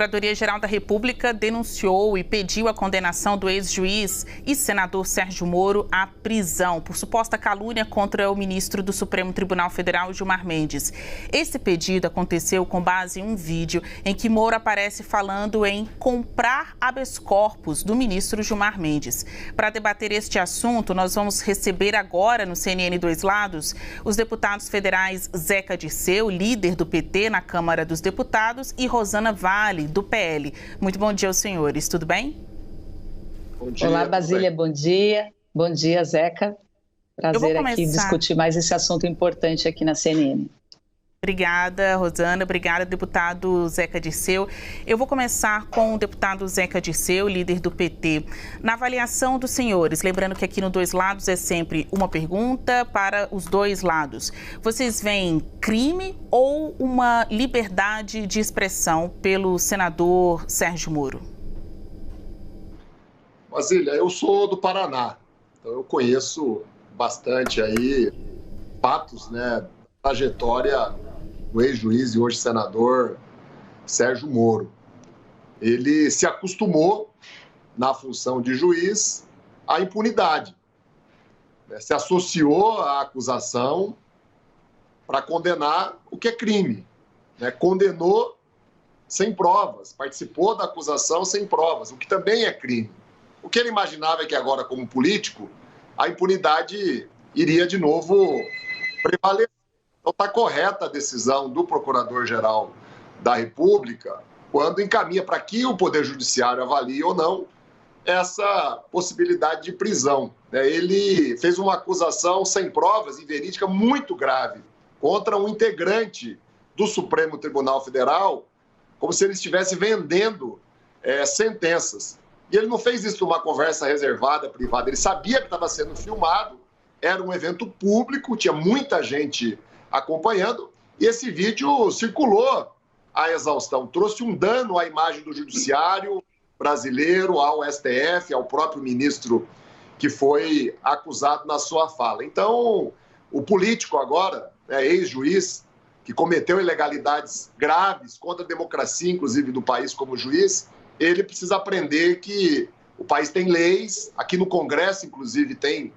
Procuradoria-Geral da República denunciou e pediu a condenação do ex-juiz e senador Sérgio Moro à prisão por suposta calúnia contra o ministro do Supremo Tribunal Federal, Gilmar Mendes. Esse pedido aconteceu com base em um vídeo em que Moro aparece falando em comprar habeas corpus do ministro Gilmar Mendes. Para debater este assunto, nós vamos receber agora no CNN Dois Lados os deputados federais Zeca Dirceu, líder do PT na Câmara dos Deputados, e Rosana Vale, do PL. Muito bom dia aos senhores, tudo bem? Bom dia. Olá, Basília, bom dia. Bom dia, Zeca. Prazer aqui discutir mais esse assunto importante aqui na CNN. Obrigada, Rosana. Obrigada, deputado Zeca Dirceu. Eu vou começar com o deputado Zeca Dirceu, líder do PT. Na avaliação dos senhores, lembrando que aqui no Dois Lados é sempre uma pergunta para os dois lados. Vocês veem crime ou uma liberdade de expressão pelo senador Sérgio Moro? Basília, eu sou do Paraná, então eu conheço bastante aí fatos, né, trajetória do ex-juiz e hoje senador Sérgio Moro. Ele se acostumou, na função de juiz, à impunidade. Se associou à acusação para condenar o que é crime. Condenou sem provas, participou da acusação sem provas, o que também é crime. O que ele imaginava é que agora, como político, a impunidade iria de novo prevalecer. Então, está correta a decisão do Procurador-Geral da República quando encaminha para que o Poder Judiciário avalie ou não essa possibilidade de prisão. Ele fez uma acusação sem provas e verídica muito grave contra um integrante do Supremo Tribunal Federal, como se ele estivesse vendendo sentenças. E ele não fez isso numa conversa reservada, privada. Ele sabia que estava sendo filmado, era um evento público, tinha muita gente acompanhando, e esse vídeo circulou à exaustão, trouxe um dano à imagem do judiciário brasileiro, ao STF, ao próprio ministro que foi acusado na sua fala. Então, o político agora, ex-juiz, que cometeu ilegalidades graves contra a democracia, inclusive do país como juiz, ele precisa aprender que o país tem leis, aqui no Congresso, inclusive, tem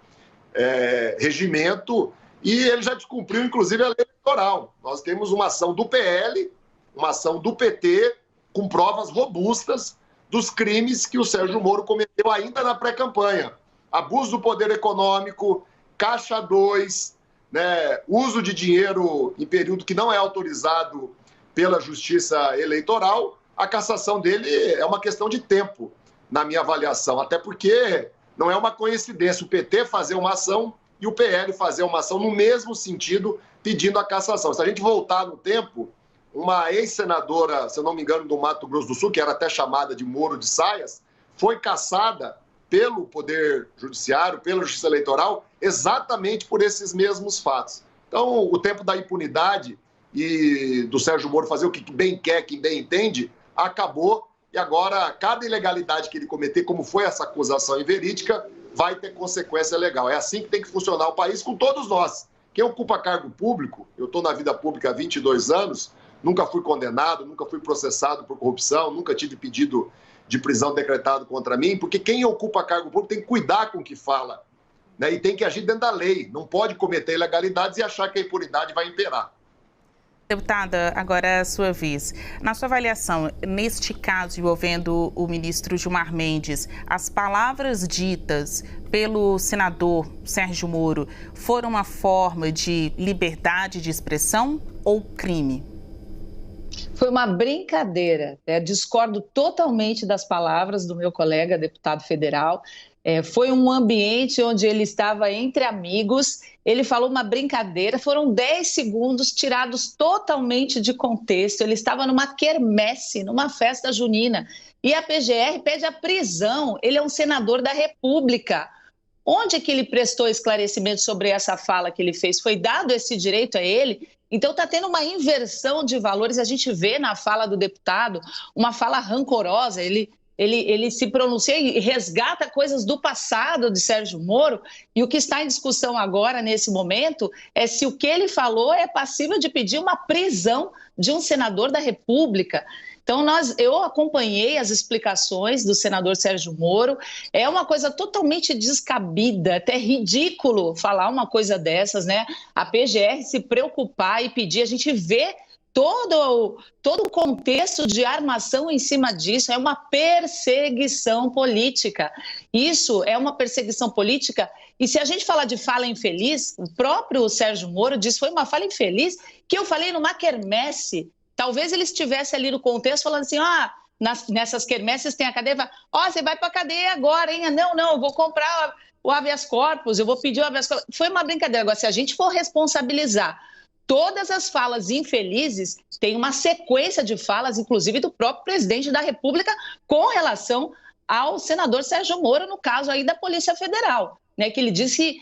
regimento, e ele já descumpriu, inclusive, a lei eleitoral. Nós temos uma ação do PL, uma ação do PT, com provas robustas dos crimes que o Sérgio Moro cometeu ainda na pré-campanha. Abuso do poder econômico, Caixa 2, uso de dinheiro em período que não é autorizado pela Justiça Eleitoral. A cassação dele é uma questão de tempo, na minha avaliação, até porque não é uma coincidência o PT fazer uma ação e o PL fazer uma ação no mesmo sentido, pedindo a cassação. Se a gente voltar no tempo, uma ex-senadora, se eu não me engano, do Mato Grosso do Sul, que era até chamada de Moro de Saias, foi cassada pelo Poder Judiciário, pela Justiça Eleitoral, exatamente por esses mesmos fatos. Então, o tempo da impunidade e do Sérgio Moro fazer o que bem quer, quem bem entende, acabou, e agora cada ilegalidade que ele cometer, como foi essa acusação inverídica, vai ter consequência legal. É assim que tem que funcionar o país com todos nós. Quem ocupa cargo público, eu estou na vida pública há 22 anos, nunca fui condenado, nunca fui processado por corrupção, nunca tive pedido de prisão decretado contra mim, porque quem ocupa cargo público tem que cuidar com o que fala, e tem que agir dentro da lei, não pode cometer ilegalidades e achar que a impunidade vai imperar. Deputada, agora é a sua vez. Na sua avaliação, neste caso envolvendo o ministro Gilmar Mendes, as palavras ditas pelo senador Sérgio Moro foram uma forma de liberdade de expressão ou crime? Foi uma brincadeira. Discordo totalmente das palavras do meu colega deputado federal. Foi um ambiente onde ele estava entre amigos, ele falou uma brincadeira, foram 10 segundos tirados totalmente de contexto, ele estava numa quermesse, numa festa junina, e a PGR pede a prisão, ele é um senador da República. Onde é que ele prestou esclarecimento sobre essa fala que ele fez? Foi dado esse direito a ele? Então está tendo uma inversão de valores, a gente vê na fala do deputado uma fala rancorosa, ele ele se pronuncia e resgata coisas do passado de Sérgio Moro, e o que está em discussão agora, nesse momento, é se o que ele falou é passível de pedir uma prisão de um senador da República. Então, eu acompanhei as explicações do senador Sérgio Moro, é uma coisa totalmente descabida, até ridículo falar uma coisa dessas, né? A PGR se preocupar e pedir, a gente vê todo o contexto de armação em cima disso, é uma perseguição política. Isso é uma perseguição política, e se a gente falar de fala infeliz, o próprio Sérgio Moro disse, foi uma fala infeliz que eu falei numa quermesse. Talvez ele estivesse ali no contexto falando assim, nessas quermesses tem a cadeia, você vai para a cadeia agora, hein? Não, eu vou comprar o habeas corpus, eu vou pedir o habeas corpus. Foi uma brincadeira. Agora, se a gente for responsabilizar todas as falas infelizes, tem uma sequência de falas, inclusive do próprio presidente da República, com relação ao senador Sérgio Moro, no caso aí da Polícia Federal, né? Que ele disse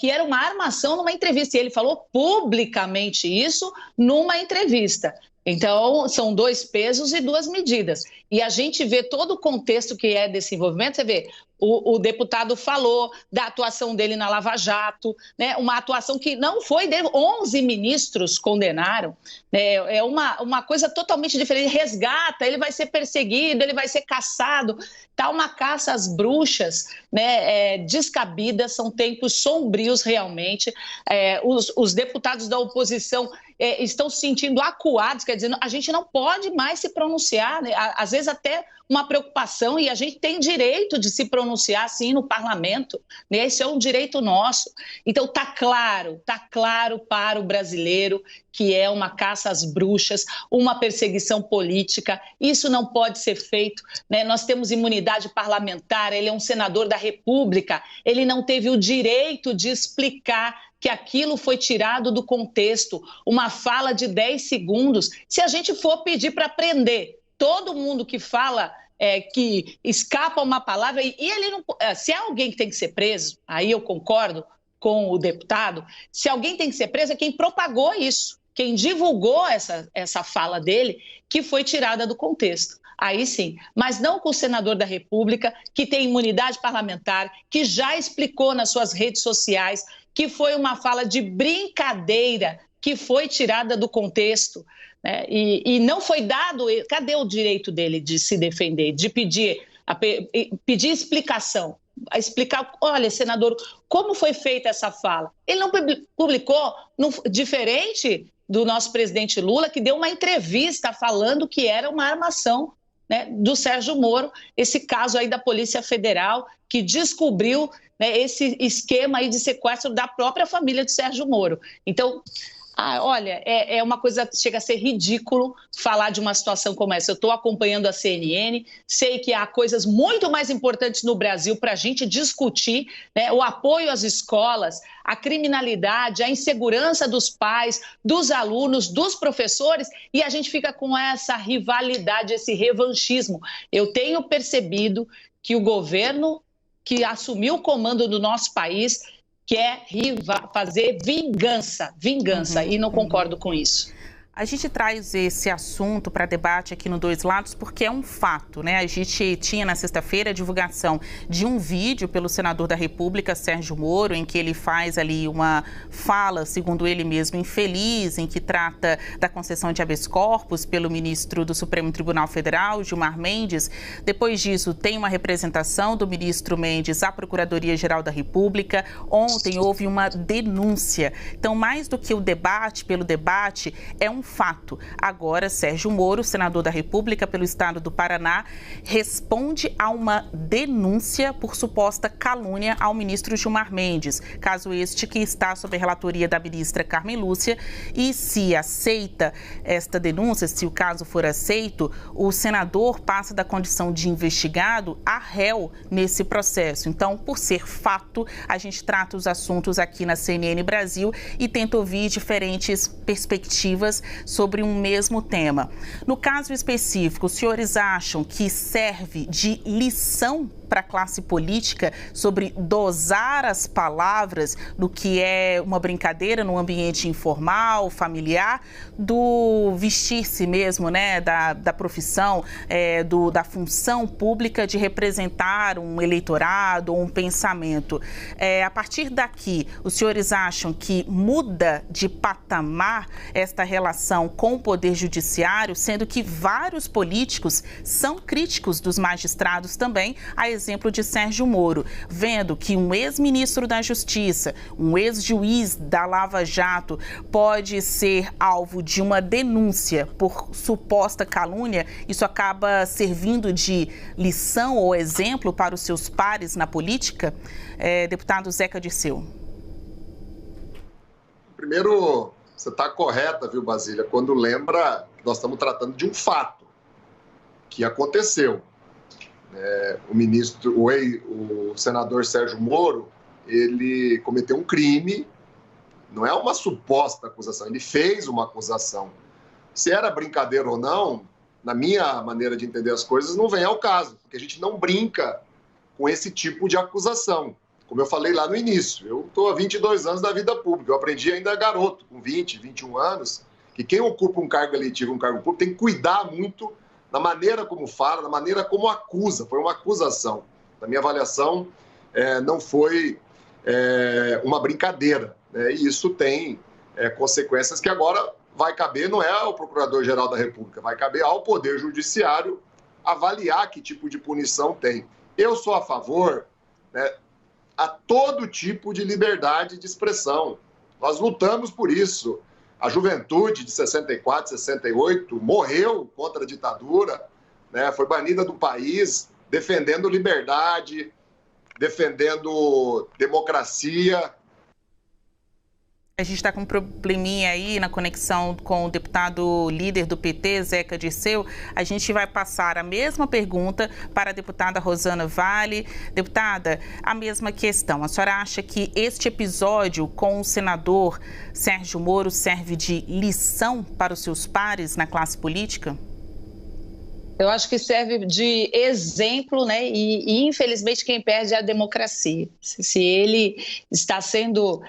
que era uma armação numa entrevista, e ele falou publicamente isso numa entrevista. Então, são 2 pesos e 2 medidas. E a gente vê todo o contexto que é desse envolvimento, você vê, o deputado falou da atuação dele na Lava Jato, né? Uma atuação que não foi dele, 11 ministros condenaram, né? É uma coisa totalmente diferente, resgata, ele vai ser perseguido, ele vai ser caçado, tá uma caça às bruxas, né? Descabida, são tempos sombrios realmente, os deputados da oposição estão se sentindo acuados, quer dizer, a gente não pode mais se pronunciar, né? Às vezes até uma preocupação, e a gente tem direito de se pronunciar sim no parlamento, né? Esse é um direito nosso. Então tá claro para o brasileiro que é uma caça às bruxas, uma perseguição política, isso não pode ser feito, né? Nós temos imunidade parlamentar, ele é um senador da República, ele não teve o direito de explicar que aquilo foi tirado do contexto, uma fala de 10 segundos. Se a gente for pedir para prender todo mundo que fala, que escapa uma palavra, e ele não, se há alguém que tem que ser preso, aí eu concordo com o deputado, se alguém tem que ser preso é quem propagou isso, quem divulgou essa fala dele, que foi tirada do contexto. Aí sim, mas não com o senador da República, que tem imunidade parlamentar, que já explicou nas suas redes sociais que foi uma fala de brincadeira, que foi tirada do contexto, né? E não foi dado, cadê o direito dele de se defender, de pedir explicação, explicar, olha, senador, como foi feita essa fala? Ele não publicou, diferente do nosso presidente Lula, que deu uma entrevista falando que era uma armação, né, do Sérgio Moro, esse caso aí da Polícia Federal, que descobriu, né, esse esquema aí de sequestro da própria família de Sérgio Moro. Então, olha, é uma coisa, chega a ser ridículo falar de uma situação como essa. Eu estou acompanhando a CNN, sei que há coisas muito mais importantes no Brasil para a gente discutir, né? O apoio às escolas, a criminalidade, a insegurança dos pais, dos alunos, dos professores, e a gente fica com essa rivalidade, esse revanchismo. Eu tenho percebido que o governo que assumiu o comando do nosso país quer fazer vingança, e não concordo com isso. A gente traz esse assunto para debate aqui no Dois Lados porque é um fato, né? A gente tinha na sexta-feira a divulgação de um vídeo pelo senador da República, Sérgio Moro, em que ele faz ali uma fala, segundo ele mesmo, infeliz, em que trata da concessão de habeas corpus pelo ministro do Supremo Tribunal Federal, Gilmar Mendes. Depois disso, tem uma representação do ministro Mendes à Procuradoria-Geral da República. Ontem houve uma denúncia. Então, mais do que o debate pelo debate, é um fato. Agora, Sérgio Moro, senador da República pelo estado do Paraná, responde a uma denúncia por suposta calúnia ao ministro Gilmar Mendes, caso este que está sob a relatoria da ministra Carmen Lúcia, e se aceita esta denúncia, se o caso for aceito, o senador passa da condição de investigado a réu nesse processo. Então, por ser fato, a gente trata os assuntos aqui na CNN Brasil e tenta ouvir diferentes perspectivas sobre um mesmo tema. No caso específico, os senhores acham que serve de lição para a classe política sobre dosar as palavras do que é uma brincadeira no ambiente informal, familiar, do vestir-se mesmo, né, da profissão, da função pública de representar um eleitorado ou um pensamento. A partir daqui, os senhores acham que muda de patamar esta relação com o Poder Judiciário, sendo que vários políticos são críticos dos magistrados também, a exemplo de Sérgio Moro, vendo que um ex-ministro da Justiça, um ex-juiz da Lava Jato pode ser alvo de uma denúncia por suposta calúnia, isso acaba servindo de lição ou exemplo para os seus pares na política? Deputado Zeca Dirceu. Primeiro, você está correta, viu, Basília, quando lembra que nós estamos tratando de um fato que aconteceu. O senador Sérgio Moro, ele cometeu um crime, não é uma suposta acusação, ele fez uma acusação. Se era brincadeira ou não, na minha maneira de entender as coisas, não vem ao caso, porque a gente não brinca com esse tipo de acusação. Como eu falei lá no início, eu estou há 22 anos da vida pública, eu aprendi ainda garoto, com 20, 21 anos, que quem ocupa um cargo eletivo, um cargo público, tem que cuidar muito na maneira como fala, na maneira como acusa. Foi uma acusação. Na minha avaliação, não foi uma brincadeira, né? E isso tem consequências que agora vai caber, não é ao Procurador-Geral da República, vai caber ao Poder Judiciário avaliar que tipo de punição tem. Eu sou a favor, né, a todo tipo de liberdade de expressão. Nós lutamos por isso. A juventude de 64, 68 morreu contra a ditadura, né? Foi banida do país, defendendo liberdade, defendendo democracia. A gente está com um probleminha aí na conexão com o deputado líder do PT, Zeca Dirceu. A gente vai passar a mesma pergunta para a deputada Rosana Vale. Deputada, a mesma questão. A senhora acha que este episódio com o senador Sérgio Moro serve de lição para os seus pares na classe política? Eu acho que serve de exemplo, né? E infelizmente quem perde é a democracia. Se ele está sendo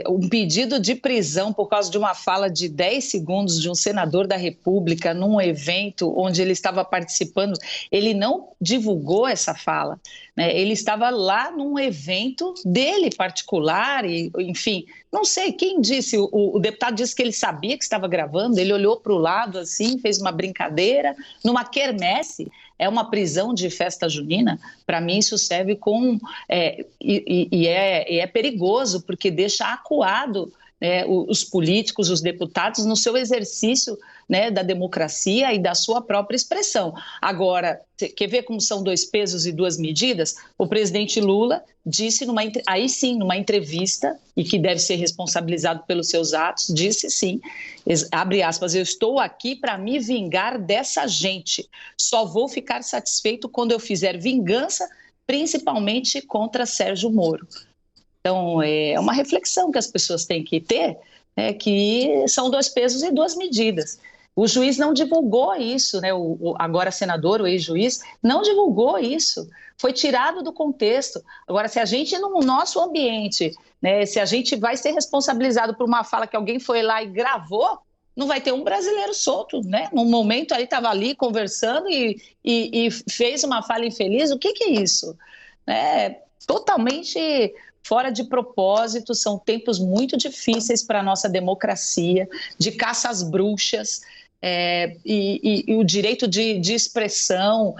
um pedido de prisão por causa de uma fala de 10 segundos de um senador da República num evento onde ele estava participando, ele não divulgou essa fala, né? Ele estava lá num evento dele particular, e, enfim, não sei quem disse, o deputado disse que ele sabia que estava gravando, ele olhou para o lado assim, fez uma brincadeira, numa quermesse, é uma prisão de festa junina. Para mim isso serve com... é perigoso, porque deixa acuado, né, os políticos, os deputados, no seu exercício, né, da democracia e da sua própria expressão. Agora, quer ver como são dois pesos e duas medidas? O presidente Lula disse, aí sim, numa entrevista, e que deve ser responsabilizado pelos seus atos, disse sim, abre aspas, eu estou aqui para me vingar dessa gente. Só vou ficar satisfeito quando eu fizer vingança, principalmente contra Sérgio Moro. Então, é uma reflexão que as pessoas têm que ter, que são dois pesos e duas medidas. O juiz não divulgou isso, né? O agora senador, o ex-juiz, não divulgou isso. Foi tirado do contexto. Agora, se a gente, no nosso ambiente, né, se a gente vai ser responsabilizado por uma fala que alguém foi lá e gravou, não vai ter um brasileiro solto, né? Num momento aí estava ali conversando e fez uma fala infeliz. O que é isso? Totalmente fora de propósito, são tempos muito difíceis para a nossa democracia, de caça às bruxas, e o direito de expressão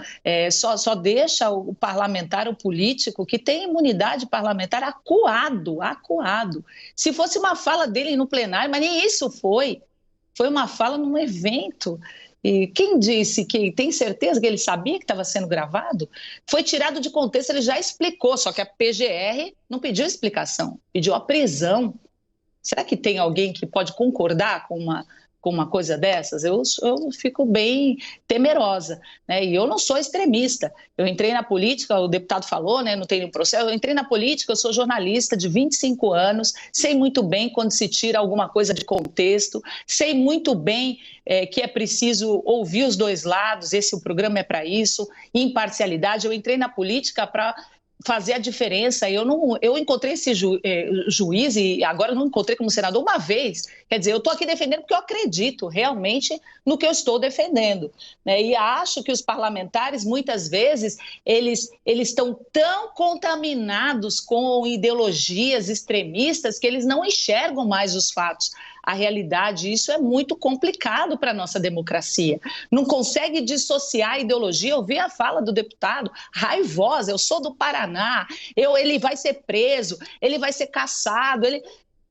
só deixa o parlamentar, o político, que tem imunidade parlamentar, acuado. Se fosse uma fala dele no plenário, mas nem isso foi uma fala num evento. E quem disse que tem certeza que ele sabia que estava sendo gravado? Foi tirado de contexto, ele já explicou, só que a PGR não pediu explicação, pediu a prisão. Será que tem alguém que pode concordar com com uma coisa dessas? Eu fico bem temerosa, né? E eu não sou extremista. Eu entrei na política, o deputado falou, né? Não tenho processo. Eu entrei na política, eu sou jornalista de 25 anos, sei muito bem quando se tira alguma coisa de contexto, sei muito bem que é preciso ouvir os dois lados, o programa é para isso, imparcialidade. Eu entrei na política para fazer a diferença. Eu encontrei esse juiz, e agora não encontrei como senador uma vez. Quer dizer, eu estou aqui defendendo porque eu acredito realmente no que eu estou defendendo, né? E acho que os parlamentares, muitas vezes, eles estão tão contaminados com ideologias extremistas que eles não enxergam mais os fatos, a realidade. Isso é muito complicado para a nossa democracia. Não consegue dissociar a ideologia. Eu vi a fala do deputado, raivosa: eu sou do Paraná, ele vai ser preso, ele vai ser cassado.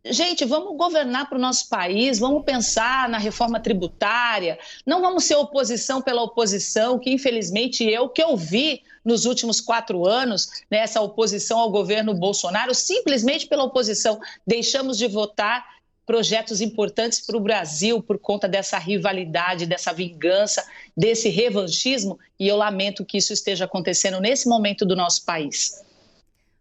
Gente, vamos governar para o nosso país, vamos pensar na reforma tributária, não vamos ser oposição pela oposição, que infelizmente que eu vi nos últimos 4 anos, né, essa oposição ao governo Bolsonaro, simplesmente pela oposição, deixamos de votar projetos importantes para o Brasil por conta dessa rivalidade, dessa vingança, desse revanchismo, e eu lamento que isso esteja acontecendo nesse momento do nosso país.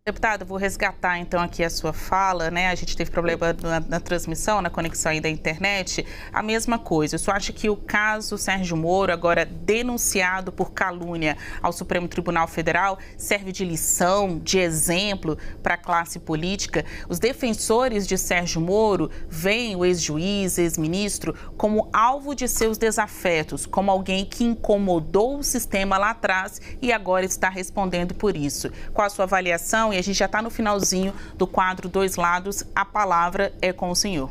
Deputado, vou resgatar então aqui a sua fala, né? A gente teve problema na transmissão, na conexão aí da internet. A mesma coisa. O senhor acha que o caso Sérgio Moro, agora denunciado por calúnia ao Supremo Tribunal Federal, serve de lição, de exemplo para a classe política? Os defensores de Sérgio Moro veem o ex-juiz, ex-ministro, como alvo de seus desafetos, como alguém que incomodou o sistema lá atrás e agora está respondendo por isso. Qual a sua avaliação? E a gente já está no finalzinho do quadro Dois Lados. A palavra é com o senhor.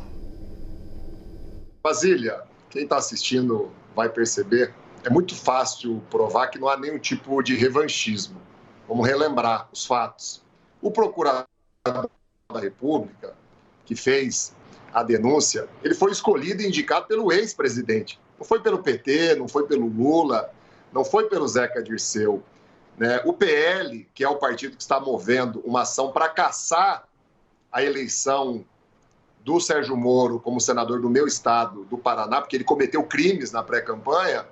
Basília, quem está assistindo vai perceber, é muito fácil provar que não há nenhum tipo de revanchismo. Vamos relembrar os fatos. O procurador da República, que fez a denúncia, ele foi escolhido e indicado pelo ex-presidente. Não foi pelo PT, não foi pelo Lula, não foi pelo Zeca Dirceu. O PL, que é o partido que está movendo uma ação para cassar a eleição do Sérgio Moro como senador do meu estado, do Paraná, porque ele cometeu crimes na pré-campanha,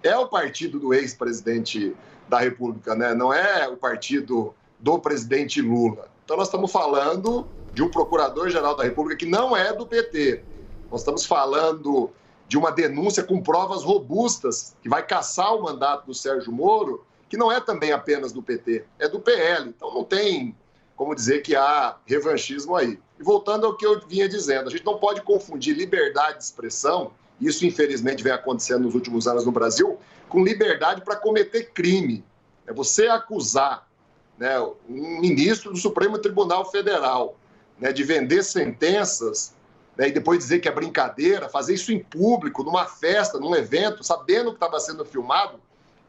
é o partido do ex-presidente da República, né? Não é o partido do presidente Lula. Então nós estamos falando de um procurador-geral da República que não é do PT. Nós estamos falando de uma denúncia com provas robustas que vai cassar o mandato do Sérgio Moro, que não é também apenas do PT, é do PL. Então não tem como dizer que há revanchismo aí. E voltando ao que eu vinha dizendo, a gente não pode confundir liberdade de expressão, isso infelizmente vem acontecendo nos últimos anos no Brasil, com liberdade para cometer crime. É você acusar, né, um ministro do Supremo Tribunal Federal, né, de vender sentenças, né, e depois dizer que é brincadeira, fazer isso em público, numa festa, num evento, sabendo que estava sendo filmado,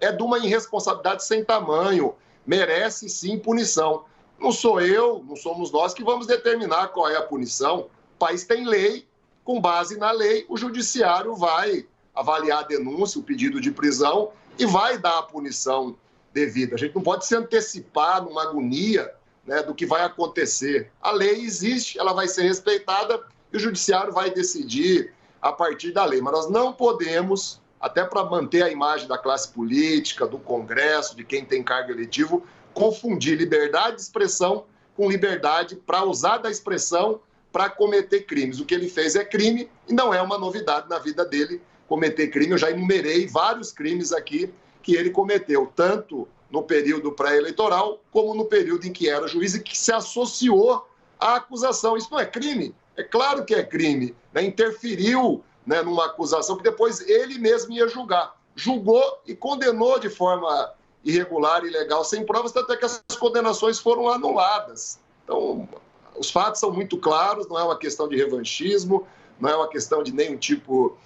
é de uma irresponsabilidade sem tamanho, merece sim punição. Não sou eu, não somos nós que vamos determinar qual é a punição. O país tem lei, com base na lei, o judiciário vai avaliar a denúncia, o pedido de prisão e vai dar a punição devida. A gente não pode se antecipar numa agonia, né, do que vai acontecer. A lei existe, ela vai ser respeitada e o judiciário vai decidir a partir da lei. Mas nós não podemos, até para manter a imagem da classe política, do Congresso, de quem tem cargo eletivo, confundir liberdade de expressão com liberdade para usar da expressão para cometer crimes. O que ele fez é crime e não é uma novidade na vida dele cometer crime. Eu já enumerei vários crimes aqui que ele cometeu, tanto no período pré-eleitoral como no período em que era juiz e que se associou à acusação. Isso não é crime? É claro que é crime, né? Interferiu, né, numa acusação que depois ele mesmo ia julgar. Julgou e condenou de forma irregular, ilegal, sem provas, tanto é que as condenações foram anuladas. Então, os fatos são muito claros, não é uma questão de revanchismo, não é uma questão de nenhum tipo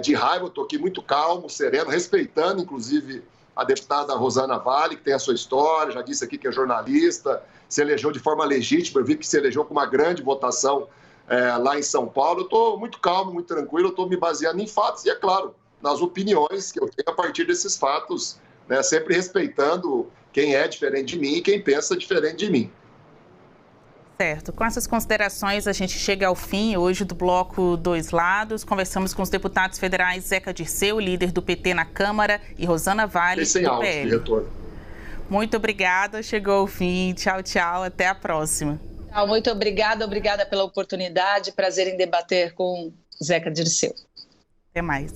de raiva. Eu estou aqui muito calmo, sereno, respeitando, inclusive, a deputada Rosana Vale, que tem a sua história, já disse aqui que é jornalista, se elegeu de forma legítima, eu vi que se elegeu com uma grande votação lá em São Paulo. Eu estou muito calmo, muito tranquilo, eu estou me baseando em fatos e, é claro, nas opiniões que eu tenho a partir desses fatos, né, sempre respeitando quem é diferente de mim e quem pensa diferente de mim. Certo. Com essas considerações, a gente chega ao fim hoje do bloco Dois Lados. Conversamos com os deputados federais Zeca Dirceu, líder do PT na Câmara, e Rosana Vale, do PL. Retorno. Muito obrigada. Chegou ao fim. Tchau, tchau. Até a próxima. Muito obrigada pela oportunidade. Prazer em debater com Zeca Dirceu. Até mais.